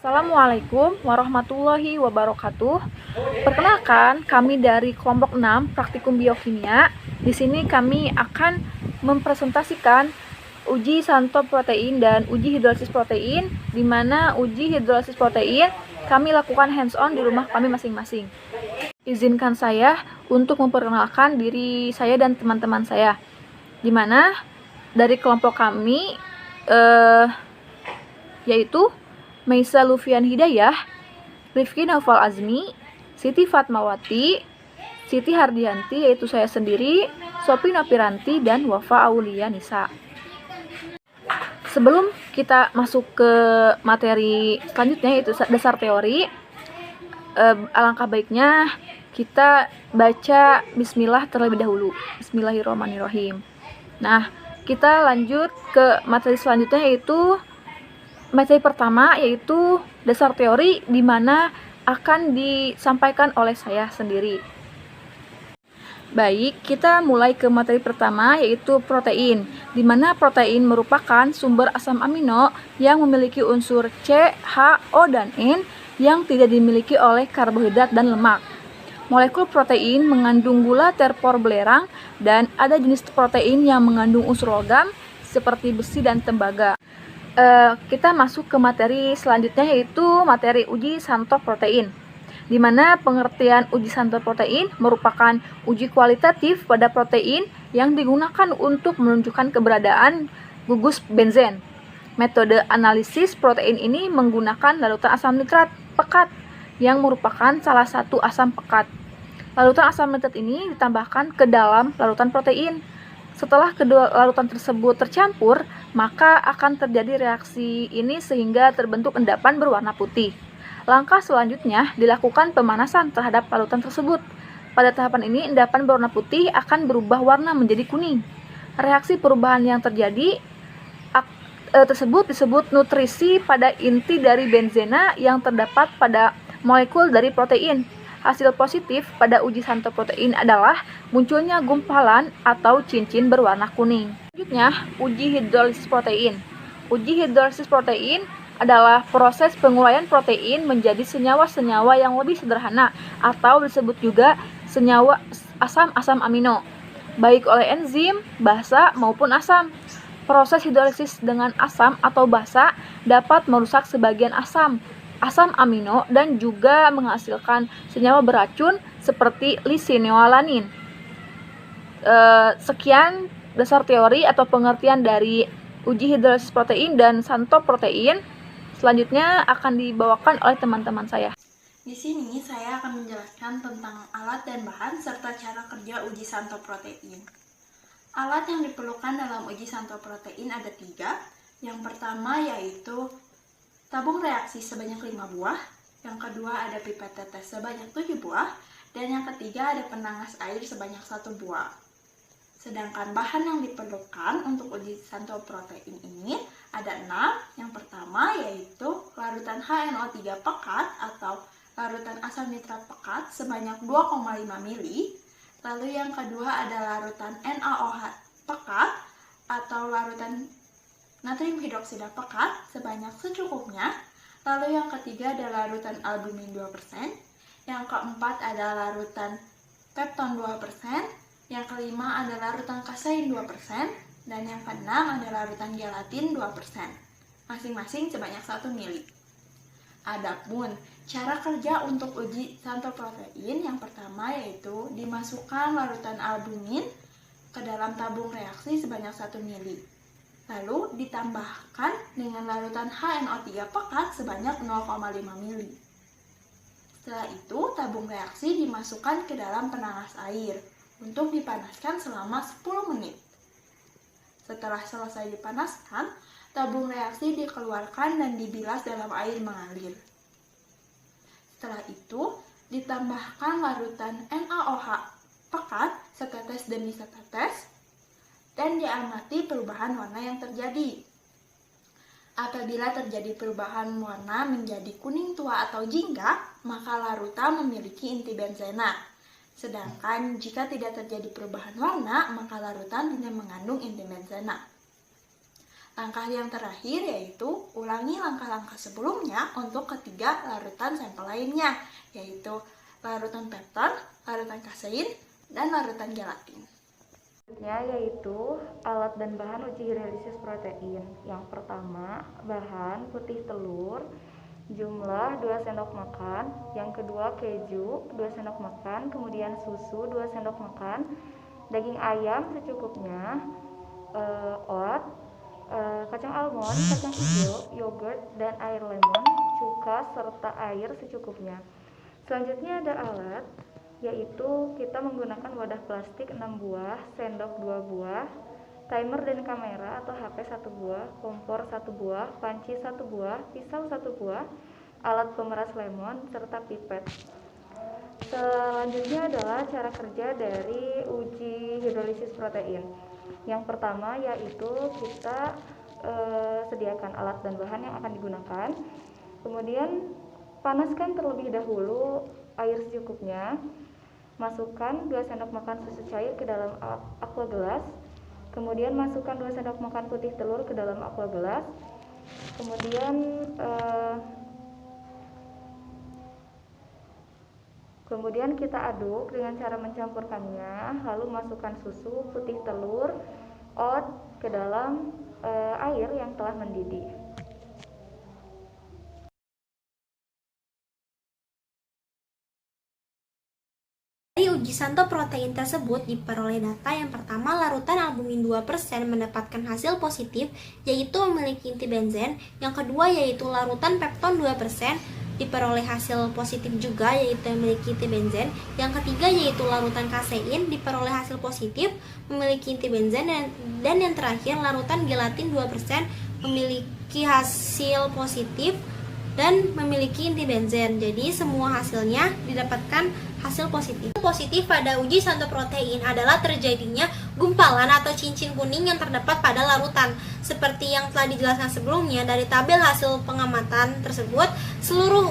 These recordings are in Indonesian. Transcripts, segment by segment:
Assalamualaikum warahmatullahi wabarakatuh. Perkenalkan, kami dari kelompok 6 Praktikum Biokimia. Di sini kami akan mempresentasikan uji Santo protein dan uji hidrolisis protein, di mana uji hidrolisis protein kami lakukan hands-on di rumah kami masing-masing. Izinkan saya untuk memperkenalkan diri saya dan teman-teman saya, di mana dari kelompok kami yaitu Meisa Lufian Hidayah, Rifki Naufal Azmi, Siti Fatmawati, Siti Hardianti yaitu saya sendiri, Sopi Nopiranti, dan Wafa Aulia Nisa. Sebelum kita masuk ke materi selanjutnya yaitu dasar teori, alangkah baiknya kita baca Bismillah terlebih dahulu. Bismillahirrahmanirrahim. Nah, kita lanjut ke materi selanjutnya yaitu materi pertama, yaitu dasar teori, di mana akan disampaikan oleh saya sendiri. Baik, kita mulai ke materi pertama, yaitu protein, di mana protein merupakan sumber asam amino yang memiliki unsur C, H, O, dan N yang tidak dimiliki oleh karbohidrat dan lemak. Molekul protein mengandung gula terpor belerang, dan ada jenis protein yang mengandung unsur logam seperti besi dan tembaga. Kita masuk ke materi selanjutnya, yaitu materi uji Santo protein, di mana pengertian uji Santo protein merupakan uji kualitatif pada protein yang digunakan untuk menunjukkan keberadaan gugus benzen. Metode analisis protein ini menggunakan larutan asam nitrat pekat yang merupakan salah satu asam pekat. Larutan asam nitrat ini ditambahkan ke dalam larutan protein. Setelah kedua larutan tersebut tercampur, maka akan terjadi reaksi ini sehingga terbentuk endapan berwarna putih. Langkah selanjutnya dilakukan pemanasan terhadap larutan tersebut. Pada tahapan ini, endapan berwarna putih akan berubah warna menjadi kuning. Reaksi perubahan yang terjadi tersebut disebut nutrisi pada inti dari benzena yang terdapat pada molekul dari protein. Hasil positif pada uji Santo protein adalah munculnya gumpalan atau cincin berwarna kuning. Selanjutnya, uji hidrolisis protein. Uji hidrolisis protein adalah proses penguraian protein menjadi senyawa-senyawa yang lebih sederhana atau disebut juga senyawa asam-asam amino, baik oleh enzim, basa maupun asam. Proses hidrolisis dengan asam atau basa dapat merusak sebagian asam amino dan juga menghasilkan senyawa beracun seperti lisinoalanin. Sekian dasar teori atau pengertian dari uji hidrolisis protein dan Santo protein. Selanjutnya akan dibawakan oleh teman-teman saya. Di sini saya akan menjelaskan tentang alat dan bahan serta cara kerja uji Santo protein. Alat yang diperlukan dalam uji Santo protein ada 3. Yang pertama yaitu tabung reaksi sebanyak 5 buah, yang kedua ada pipet tetes sebanyak 7 buah, dan yang ketiga ada penangas air sebanyak 1 buah. Sedangkan bahan yang diperlukan untuk uji Santo protein ini ada 6. Yang pertama yaitu larutan HNO3 pekat atau larutan asam nitrat pekat sebanyak 2,5 ml. Lalu yang kedua ada larutan NaOH pekat atau larutan natrium hidroksida pekat sebanyak secukupnya. Lalu yang ketiga adalah larutan albumin 2%, yang keempat adalah larutan pepton 2%, yang kelima adalah larutan kasein 2%, dan yang keenam adalah larutan gelatin 2%, masing-masing sebanyak 1 ml. Adapun cara kerja untuk uji Santo protein yang pertama yaitu dimasukkan larutan albumin ke dalam tabung reaksi sebanyak 1 ml. Lalu ditambahkan dengan larutan HNO3 pekat sebanyak 0,5 ml. Setelah itu, tabung reaksi dimasukkan ke dalam penangas air untuk dipanaskan selama 10 menit. Setelah selesai dipanaskan, tabung reaksi dikeluarkan dan dibilas dalam air mengalir. Setelah itu, ditambahkan larutan NaOH pekat setetes demi setetes dan diamati perubahan warna yang terjadi. Apabila terjadi perubahan warna menjadi kuning tua atau jingga, maka larutan memiliki inti benzena. Sedangkan jika tidak terjadi perubahan warna, maka larutan tidak mengandung inti benzena. Langkah yang terakhir yaitu ulangi langkah-langkah sebelumnya untuk ketiga larutan sampel lainnya, yaitu larutan pepton, larutan kasein, dan larutan gelatin. Selanjutnya yaitu alat dan bahan uji hidrolisis protein. Yang pertama, bahan putih telur jumlah 2 sendok makan, yang kedua keju 2 sendok makan, kemudian susu 2 sendok makan, daging ayam secukupnya, oat, kacang almond, kacang hijau, yogurt, dan air lemon, cuka, serta air secukupnya. Selanjutnya ada alat, yaitu kita menggunakan wadah plastik 6 buah, sendok 2 buah, timer dan kamera atau HP 1 buah, kompor 1 buah, panci 1 buah, pisau 1 buah, alat pemeras lemon, serta pipet. Selanjutnya adalah cara kerja dari uji hidrolisis protein. Yang pertama yaitu kita sediakan alat dan bahan yang akan digunakan, kemudian panaskan terlebih dahulu air secukupnya, masukkan 2 sendok makan susu cair ke dalam aqua gelas, kemudian masukkan 2 sendok makan putih telur ke dalam aqua gelas, kemudian kita aduk dengan cara mencampurkannya, lalu masukkan susu, putih telur, oat ke dalam air yang telah mendidih. Dari uji santo protein tersebut diperoleh data yang pertama, larutan albumin 2% mendapatkan hasil positif yaitu memiliki inti benzen. Yang kedua yaitu larutan pepton 2% diperoleh hasil positif juga yaitu memiliki inti benzen. Yang ketiga yaitu larutan kasein diperoleh hasil positif memiliki inti benzen, dan yang terakhir larutan gelatin 2% memiliki hasil positif dan memiliki inti benzen. Jadi semua hasilnya didapatkan hasil positif. Positif pada uji santo protein adalah terjadinya gumpalan atau cincin kuning yang terdapat pada larutan. Seperti yang telah dijelaskan sebelumnya, dari tabel hasil pengamatan tersebut, seluruh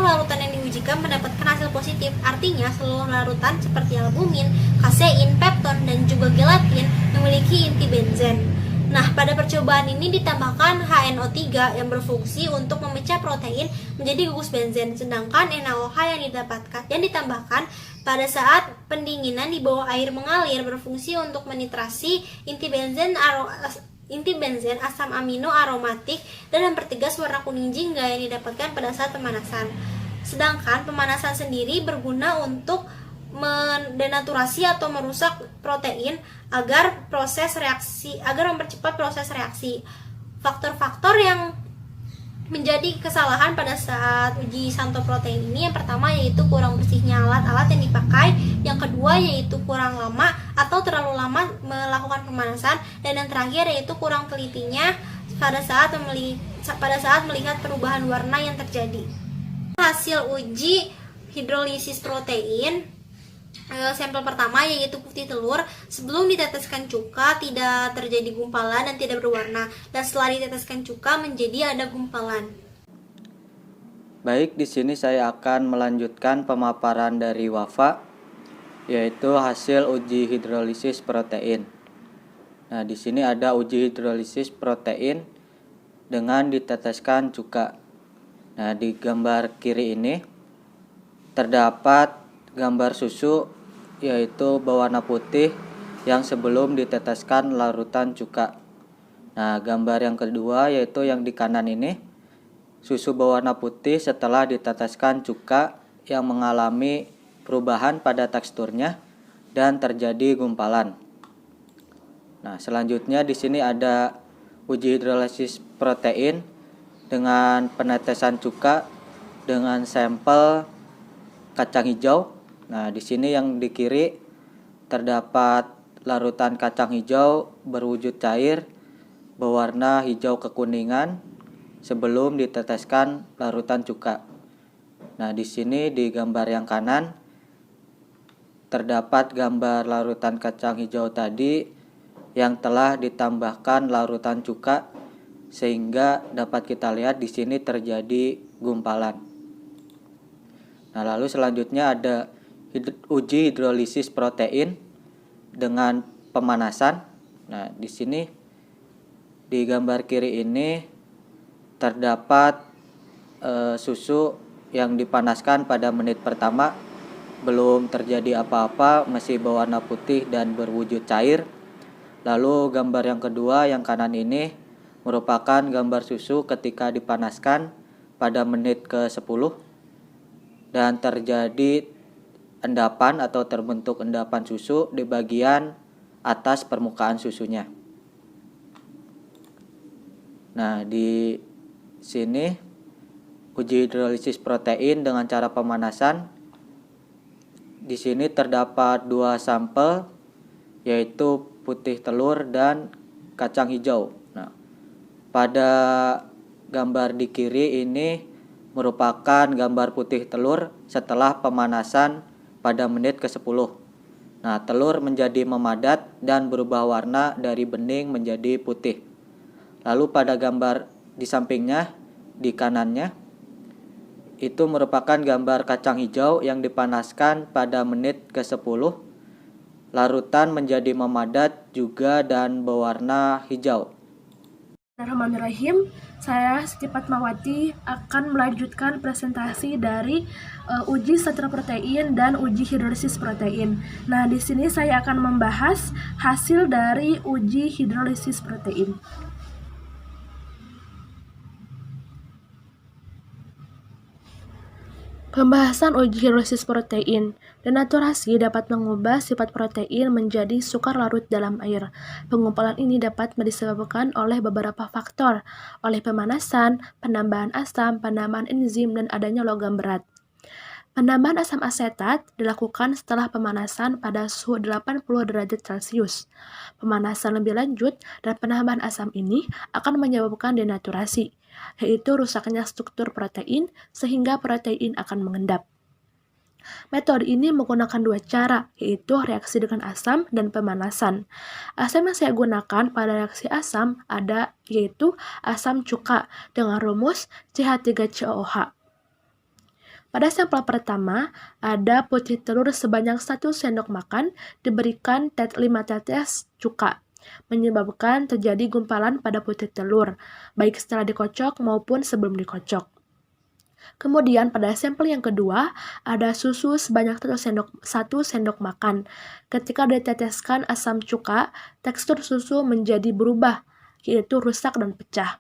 larutan yang diujikan mendapatkan hasil positif. Artinya seluruh larutan seperti albumin, kasein, pepton, dan juga gelatin memiliki inti benzen. Nah, pada percobaan ini ditambahkan HNO3 yang berfungsi untuk memecah protein menjadi gugus benzen, sedangkan NaOH yang ditambahkan pada saat pendinginan di bawah air mengalir berfungsi untuk menitrasi inti benzen asam amino aromatik dan mempertegas warna kuning jingga yang didapatkan pada saat pemanasan. Sedangkan pemanasan sendiri berguna untuk mendenaturasi atau merusak protein agar mempercepat proses reaksi. Faktor-faktor yang menjadi kesalahan pada saat uji santo protein ini, yang pertama yaitu kurang bersihnya alat-alat yang dipakai, yang kedua yaitu kurang lama atau terlalu lama melakukan pemanasan, dan yang terakhir yaitu kurang telitinya pada saat melihat perubahan warna yang terjadi. Hasil uji hidrolisis protein sampel pertama yaitu putih telur, sebelum diteteskan cuka tidak terjadi gumpalan dan tidak berwarna, dan setelah diteteskan cuka menjadi ada gumpalan. Baik, di sini saya akan melanjutkan pemaparan dari Wafa, yaitu hasil uji hidrolisis protein. Nah, di sini ada uji hidrolisis protein dengan diteteskan cuka. Nah, di gambar kiri ini terdapat gambar susu yaitu berwarna putih yang sebelum diteteskan larutan cuka. Nah, gambar yang kedua yaitu yang di kanan ini susu berwarna putih setelah diteteskan cuka yang mengalami perubahan pada teksturnya dan terjadi gumpalan. Nah, selanjutnya di sini ada uji hidrolisis protein dengan penetesan cuka dengan sampel kacang hijau. Nah, di sini yang di kiri terdapat larutan kacang hijau berwujud cair berwarna hijau kekuningan sebelum diteteskan larutan cuka. Nah, di sini di gambar yang kanan terdapat gambar larutan kacang hijau tadi yang telah ditambahkan larutan cuka sehingga dapat kita lihat di sini terjadi gumpalan. Nah, lalu selanjutnya ada uji hidrolisis protein dengan pemanasan. Nah, di sini Di gambar kiri ini terdapat susu yang dipanaskan pada menit pertama, belum terjadi apa-apa, masih berwarna putih dan berwujud cair. Lalu gambar yang kedua yang kanan ini merupakan gambar susu ketika dipanaskan pada menit ke-10 dan terjadi endapan atau terbentuk endapan susu di bagian atas permukaan susunya. Nah, di sini uji hidrolisis protein dengan cara pemanasan. Di sini terdapat 2 sampel, yaitu putih telur dan kacang hijau. Nah, pada gambar di kiri ini merupakan gambar putih telur setelah pemanasan pada menit ke-10. Nah, telur menjadi memadat dan berubah warna dari bening menjadi putih. Lalu pada gambar di sampingnya, di kanannya, itu merupakan gambar kacang hijau yang dipanaskan pada menit ke-10. Larutan menjadi memadat juga dan berwarna hijau. Bismillahirrahmanirrahim. Saya Siti Fatmawati akan melanjutkan presentasi dari uji sentra protein dan uji hidrolisis protein. Nah, di sini saya akan membahas hasil dari uji hidrolisis protein. Pembahasan uji hidrolisis protein. Denaturasi dapat mengubah sifat protein menjadi sukar larut dalam air. Pengumpulan ini dapat disebabkan oleh beberapa faktor, oleh pemanasan, penambahan asam, penambahan enzim, dan adanya logam berat. Penambahan asam asetat dilakukan setelah pemanasan pada suhu 80 derajat Celcius. Pemanasan lebih lanjut dan penambahan asam ini akan menyebabkan denaturasi, yaitu rusaknya struktur protein sehingga protein akan mengendap. Metode ini menggunakan 2 cara, yaitu reaksi dengan asam dan pemanasan. Asam yang saya gunakan pada reaksi asam yaitu asam cuka dengan rumus CH3COOH. Pada sampel pertama, ada putih telur sebanyak 1 sendok makan diberikan 5 tetes cuka, menyebabkan terjadi gumpalan pada putih telur, baik setelah dikocok maupun sebelum dikocok. Kemudian pada sampel yang kedua, ada susu sebanyak 1 sendok makan. Ketika diteteskan asam cuka, tekstur susu menjadi berubah, yaitu rusak dan pecah.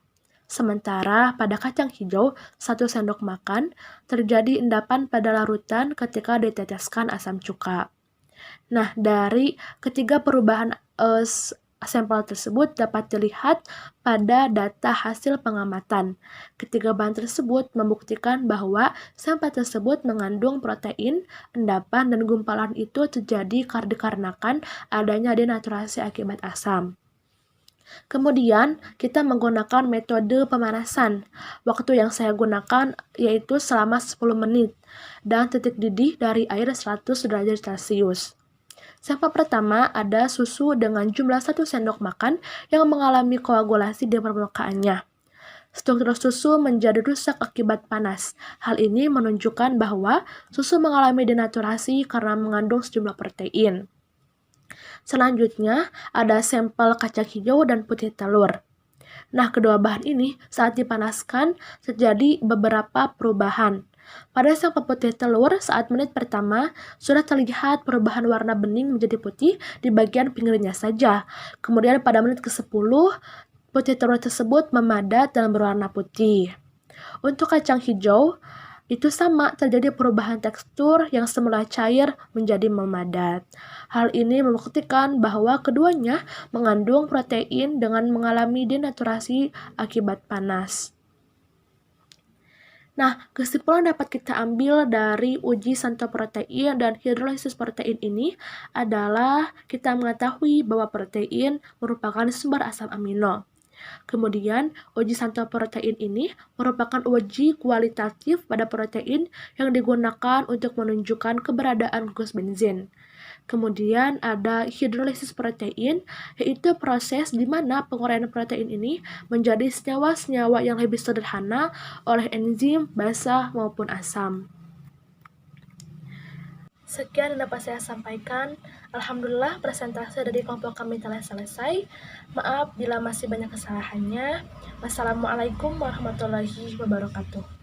Sementara pada kacang hijau, 1 sendok makan, terjadi endapan pada larutan ketika diteteskan asam cuka. Nah, dari ketiga perubahan sampel tersebut dapat dilihat pada data hasil pengamatan. Ketiga bahan tersebut membuktikan bahwa sampel tersebut mengandung protein, endapan, dan gumpalan itu terjadi dikarenakan adanya denaturasi akibat asam. Kemudian, kita menggunakan metode pemanasan. Waktu yang saya gunakan yaitu selama 10 menit dan titik didih dari air 100 derajat Celcius. Sampel pertama ada susu dengan jumlah 1 sendok makan yang mengalami koagulasi di permukaannya. Struktur susu menjadi rusak akibat panas. Hal ini menunjukkan bahwa susu mengalami denaturasi karena mengandung sejumlah protein. Selanjutnya, ada sampel kacang hijau dan putih telur. Nah, kedua bahan ini saat dipanaskan terjadi beberapa perubahan. Pada sampel putih telur, saat menit pertama, sudah terlihat perubahan warna bening menjadi putih di bagian pinggirnya saja. Kemudian pada menit ke-10, putih telur tersebut memadat dan berwarna putih. Untuk kacang hijau, itu sama, terjadi perubahan tekstur yang semula cair menjadi memadat. Hal ini membuktikan bahwa keduanya mengandung protein dengan mengalami denaturasi akibat panas. Nah, kesimpulan dapat kita ambil dari uji sentra protein dan hidrolisis protein ini adalah kita mengetahui bahwa protein merupakan sumber asam amino. Kemudian, uji sentra protein ini merupakan uji kualitatif pada protein yang digunakan untuk menunjukkan keberadaan glucose benzin. Kemudian ada hidrolisis protein, yaitu proses di mana penguraian protein ini menjadi senyawa-senyawa yang lebih sederhana oleh enzim, basa, maupun asam. Sekian yang dapat saya sampaikan. Alhamdulillah presentasi dari kelompok kami telah selesai. Maaf bila masih banyak kesalahannya. Wassalamualaikum warahmatullahi wabarakatuh.